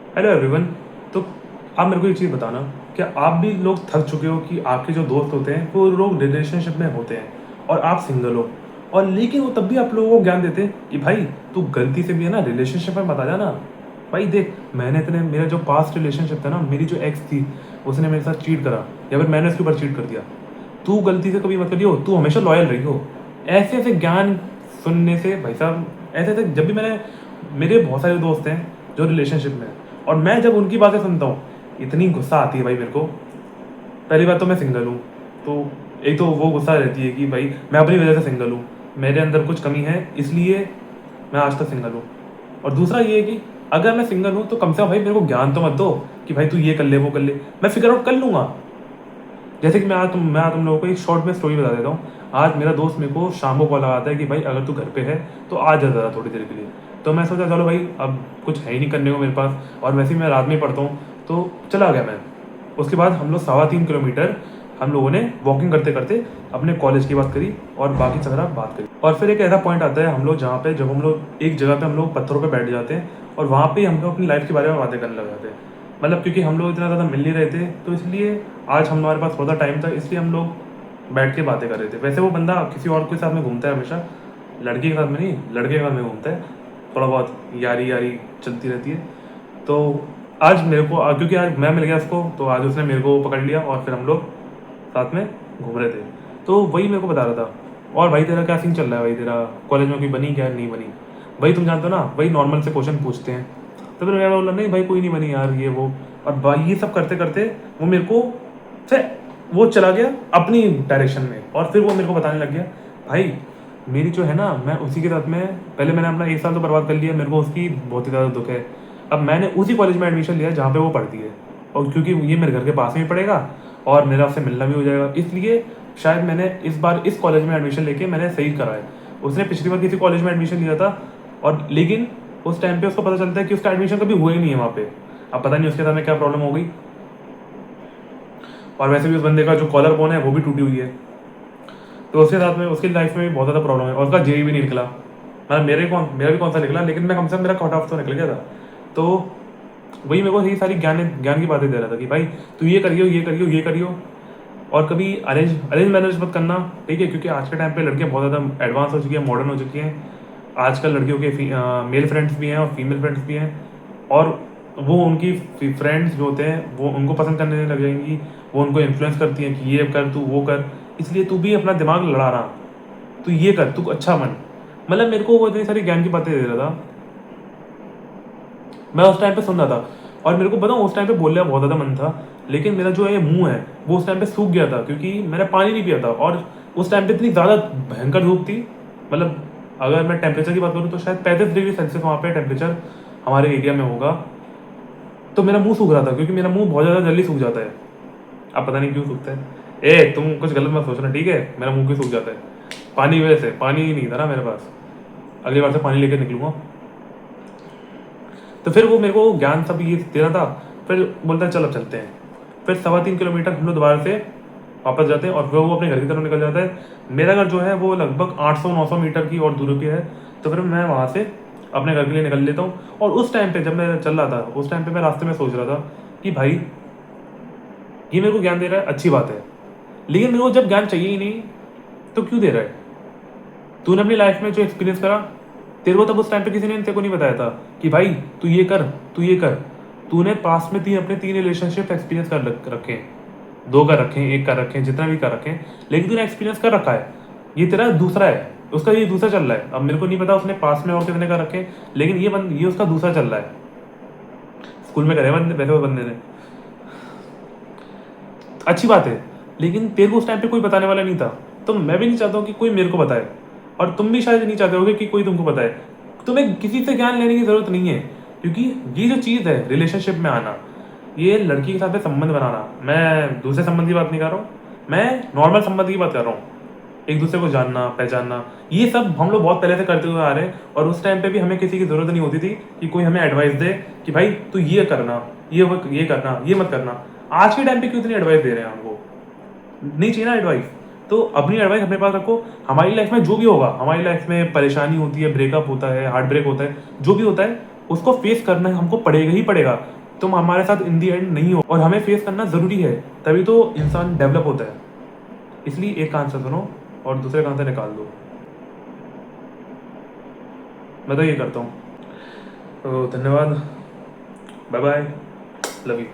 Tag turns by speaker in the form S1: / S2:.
S1: Hello everyone. तो आप मेरे को ये चीज़ बताना, क्या आप भी लोग थक चुके हो कि आपके जो दोस्त होते हैं वो लोग रिलेशनशिप में होते हैं और आप सिंगल हो, और लेकिन वो तब भी आप लोगों को ज्ञान देते हैं कि भाई तू गलती से भी है ना रिलेशनशिप में मत आ जाना। भाई देख, मैंने इतने मेरा जो पास्ट रिलेशनशिप था ना, मेरी जो एक्स थी उसने मेरे साथ चीट करा या फिर मैंने उसके ऊपर चीट कर दिया। तू गलती से कभी मत करियो, तू हमेशा लॉयल रही हो। ऐसे ऐसे ज्ञान सुनने से भाई साहब, ऐसे ऐसे जब भी मैंने, मेरे बहुत सारे दोस्त हैं जो रिलेशनशिप में हैं, और मैं जब उनकी बातें सुनता हूँ इतनी गुस्सा आती है भाई मेरे को। पहली बात तो मैं सिंगल हूँ, तो एक तो वो गुस्सा रहती है कि भाई मैं अपनी वजह से सिंगल हूँ, मेरे अंदर कुछ कमी है इसलिए मैं आज तक सिंगल हूँ। और दूसरा ये है कि अगर मैं सिंगल हूँ तो कम से कम भाई मेरे को ज्ञान तो मत दो कि भाई तू ये कर ले वो कर ले, मैं फिगर आउट कर लूँगा। जैसे कि मैं तुम लोगों को एक शॉर्ट में स्टोरी बता देता हूँ। आज मेरा दोस्त मेरे को शाम को कॉल लगाता है कि भाई अगर तू घर पे है तो आ जा ज़रा थोड़ी देर के लिए। तो मैं सोचा चलो भाई अब कुछ है ही नहीं करने को मेरे पास, और वैसे ही मैं रात में ही पढ़ता हूँ, तो चला गया मैं। उसके बाद हम लोग 3.25 किलोमीटर हम लोगों ने वॉकिंग करते करते अपने कॉलेज की बात करी और बाकी सब बात करी। और फिर एक ऐसा पॉइंट आता है हम लोग जहाँ पे, जब हम लोग एक जगह पे हम लोग पत्थरों पे बैठ जाते हैं और वहाँ पे हम लोग अपनी लाइफ के बारे में बातें करने लग जाते हैं। मतलब क्योंकि हम लोग इतना ज़्यादा मिल नहीं रहे थे, तो इसलिए आज हमारे पास थोड़ा टाइम था, इसलिए हम लोग बैठ के बातें कर रहे थे। वैसे वो बंदा किसी और के साथ में घूमता है हमेशा, लड़की के साथ में नहीं, लड़के के साथ में घूमता है। थोड़ा बहुत यारी यारी चलती रहती है। तो आज मेरे को क्योंकि आज मैं मिल गया उसको, तो आज उसने मेरे को पकड़ लिया और फिर हम लोग साथ में घूम रहे थे। तो वही मेरे को बता रहा था। और भाई तेरा क्या सीन चल रहा है, भाई तेरा कॉलेज में कोई बनी क्या नहीं बनी? भाई तुम जानते हो ना, भाई नॉर्मल से क्वेश्चन पूछते हैं, तो फिर मैंने बोला नहीं भाई कोई नहीं बनी यार ये वो। और भाई ये सब करते करते वो मेरे को से वो चला गया अपनी डायरेक्शन में, और फिर वो मेरे को बताने लग गया भाई मेरी जो है ना, मैं उसी के साथ में, पहले मैंने अपना 1 साल तो बर्बाद कर लिया, मेरे को उसकी बहुत ही ज़्यादा दुख है। अब मैंने उसी कॉलेज में एडमिशन लिया जहाँ पे वो पढ़ती है, और क्योंकि ये मेरे घर के पास में ही पड़ेगा और मेरा उससे मिलना भी हो जाएगा, इसलिए शायद मैंने इस बार इस कॉलेज में एडमिशन लेके मैंने सही करा है। उसने पिछली बार किसी कॉलेज में एडमिशन लिया था, और लेकिन उस टाइम पे उसको पता चलता है कि उसका एडमिशन कभी हुआ ही नहीं है वहाँ पे। अब पता नहीं उसके साथ में क्या प्रॉब्लम हो गई, और वैसे भी उस बंदे का जो कॉलर बोन है वो भी टूटी हुई है। तो उसके साथ में उसकी लाइफ में भी बहुत ज़्यादा प्रॉब्लम है, और उसका जेई भी नहीं निकला। मतलब मेरा भी कौन सा निकला, लेकिन मैं कम से कम मेरा कट ऑफ तो निकल गया था। तो वही मेरे को यही सारी ज्ञान ज्ञान की बातें दे रहा था कि भाई तू ये करियो ये करियो ये करियो, और कभी अरेंज अरेंज मैरिज मत करना, ठीक है? क्योंकि आज के टाइम पे लड़कियां बहुत ज़्यादा एडवांस हो चुकी हैं, मॉडर्न हो चुकी हैं। आजकल लड़कियों के मेल फ्रेंड्स भी हैं और फीमेल फ्रेंड्स भी हैं, और वो उनकी फ्रेंड्स जो होते हैं वो उनको पसंद करने लग जाएंगी, वो उनको इन्फ्लुएंस करती हैं कि ये कर तू वो कर, इसलिए तू भी अपना दिमाग लड़ा रहा, तू ये कर तू अच्छा मन। मतलब मेरे को वो इतनी सारी ज्ञान की बातें दे रहा था, मैं उस टाइम पे सुन रहा था। और मेरे को बताऊँ उस टाइम पे बोलने का बहुत ज़्यादा मन था, लेकिन मेरा जो ये मुंह है वो उस टाइम पे सूख गया था क्योंकि मैंने पानी नहीं पिया था, और उस टाइम पे इतनी ज़्यादा भयंकर धूप थी। मतलब अगर मैं टेम्परेचर की बात करूँ तो शायद 35 डिग्री सेल्सियस वहाँ पे टेम्परेचर हमारे एरिया में होगा। तो मेरा मुंह सूख रहा था क्योंकि मेरा मुंह बहुत ज़्यादा जल्दी सूख जाता है। अब पता नहीं क्यों सूखता है, तुम कुछ गलत मत सोचना, ठीक है? मेरा मुंह क्यों सूख जाता है? पानी की वजह से, पानी ही नहीं था ना मेरे पास। अगली बार से पानी लेकर निकलूंगा। तो फिर वो मेरे को ज्ञान सब ये दे रहा था। फिर बोलता है चल अब चलते हैं। फिर 3.25 किलोमीटर हम लोग दोबारा से वापस जाते हैं, और फिर वो अपने घर की तरफ निकल जाता है। मेरा घर जो है वो लगभग 800-900 मीटर की और दूरी पे है। तो फिर मैं वहाँ से अपने घर के लिए निकल लेता हूँ। और उस टाइम पे जब मैं चल रहा था, उस टाइम पे मैं रास्ते में सोच रहा था कि भाई ये मेरे को ज्ञान दे रहा है, अच्छी बात है, लेकिन मेरे को जब ज्ञान चाहिए ही नहीं तो क्यों दे रहा है? तूने अपनी लाइफ में जो एक्सपीरियंस करा, तेरे को तब उस टाइम पे किसी ने तेरे को नहीं बताया था कि भाई तू ये कर तू ये कर। तूने पास में अपने 3 रिलेशनशिप एक्सपीरियंस कर रखे हैं, 2 कर रखे हैं, 1 कर रखे हैं, जितना भी कर रखे हैं, लेकिन तूने एक्सपीरियंस कर रखा है। ये तेरा दूसरा है, उसका ये दूसरा चल रहा है। अब मेरे को नहीं पता उसने पास में और कितने कर रखे हैं, लेकिन ये उसका दूसरा चल रहा है। स्कूल में करे बंदे, वैसे वो बंदे ने, अच्छी बात है, लेकिन तेरे को उस टाइम पे कोई बताने वाला नहीं था। तो मैं भी नहीं चाहता हूँ कि कोई मेरे को बताए, और तुम भी शायद नहीं चाहते होगे कि कोई तुमको बताए। तुम्हें किसी से ज्ञान लेने की ज़रूरत नहीं है, क्योंकि ये जो चीज़ है रिलेशनशिप में आना, ये लड़की के साथ में संबंध बनाना, मैं दूसरे संबंध की बात नहीं कर रहा हूँ, मैं नॉर्मल संबंध की बात कर रहा हूँ। एक दूसरे को जानना पहचानना, ये सब हम लोग बहुत पहले से करते हुए आ रहे हैं, और उस टाइम पे भी हमें किसी की ज़रूरत नहीं होती थी कि कोई हमें एडवाइस दे कि भाई तू ये करना, ये करना, ये मत करना। आज के टाइम पे क्यों इतनी एडवाइस दे रहे हैं हमको? नहीं चाहिए ना एडवाइस। तो अपनी एडवाइस अपने पास रखो। हमारी लाइफ में जो भी होगा, हमारी लाइफ में परेशानी होती है, ब्रेकअप होता है, हार्ट ब्रेक होता है, जो भी होता है, उसको फेस करना हमको पड़ेगा ही पड़ेगा। तुम हमारे साथ इन दी एंड नहीं हो और हमें फेस करना ज़रूरी है, तभी तो इंसान डेवलप होता है। इसलिए एक कान से सुनो और दूसरे कान से निकाल दो। मैं तो ये करता हूँ। तो धन्यवाद, बाय बाय, लव यू।